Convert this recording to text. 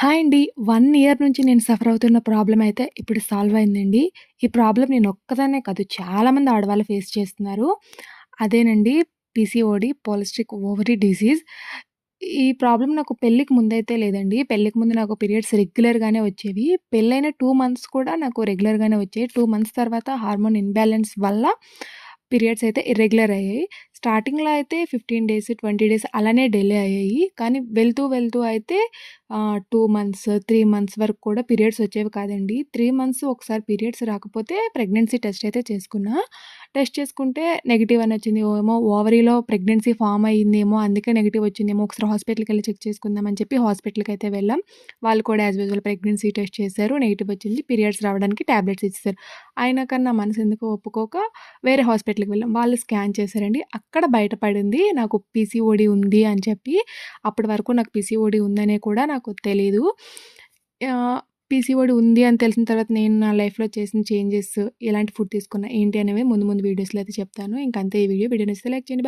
Hi అండి. 1 year నుంచి నేను సఫర్ అవుతున్న ప్రాబ్లమ్ అయితే ఇప్పుడు సాల్వ్ అయిందండి. ఈ ప్రాబ్లమ్ నేను ఒక్కదాన్నే కాదు, చాలామంది ఆడవాళ్ళు ఫేస్ చేస్తున్నారు. అదేనండి పీసీఓడీ, పాలిస్టిక్ ఓవరీ డిసీజ్. ఈ ప్రాబ్లమ్ నాకు పెళ్ళికి ముందైతే లేదండి. పెళ్ళికి ముందు నాకు పీరియడ్స్ రెగ్యులర్‌గానే వచ్చేవి. పెళ్ళైన 2 మంత్స్ కూడా నాకు రెగ్యులర్‌గానే వచ్చాయి. 2 మంత్స్ తర్వాత హార్మోన్ ఇంబాలెన్స్ వల్ల పీరియడ్స్ అయితే ఇర్రెగ్యులర్ అయ్యాయి. స్టార్టింగ్‌లో అయితే 15 డేస్, 20 డేస్ అలానే డిలే అయ్యాయి. కానీ వెళ్తూ వెళ్తూ అయితే 2 మంత్స్, 3 మంత్స్ వరకు కూడా పీరియడ్స్ వచ్చేవి కాదండి. 3 మంత్స్ ఒకసారి పీరియడ్స్ రాకపోతే ప్రెగ్నెన్సీ టెస్ట్ అయితే చేసుకున్నా. టెస్ట్ చేసుకుంటే నెగెటివ్ అని వచ్చింది. ఏమో ఓవరీలో ప్రెగ్నెన్సీ ఫార్మ్ అయ్యిందేమో, అందుకే నెగెటివ్ వచ్చిందేమో, ఒకసారి హాస్పిటల్‌కెళ్ళి చెక్ చేసుకుందాం అని చెప్పి హాస్పిటల్‌కైతే వెళ్ళాం. వాళ్ళు కూడా యాజ్ యూజువల్ ప్రెగ్నెన్సీ టెస్ట్ చేశారు. నెగెటివ్ వచ్చింది. పీరియడ్స్ రావడానికి టాబ్లెట్స్ ఇచ్చేసారు. అయినా కానీ నా మనసు ఎందుకో ఒప్పుకోక వేరే హాస్పిటల్‌కి వెళ్ళాం. వాళ్ళు స్కాన్ చేశారండి. అక్కడ బయటపడింది నాకు పీసీఓడీ ఉంది అని చెప్పి. అప్పటి వరకు నాకు పీసీఓడీ ఉందనే కూడా నాకు తెలీదు. పీసీఓడీ ఉంది అని తెలిసిన తర్వాత నేను నా లైఫ్‌లో చేసిన చేంజెస్, ఎలాంటి ఫుడ్ తీసుకున్నా, ఏంటి అనేవి ముందు ముందు వీడియోస్‌లో అయితే చెప్తాను. ఇంకంతే ఈ వీడియో. వీడియో నచ్చితే లైక్ చేయండి.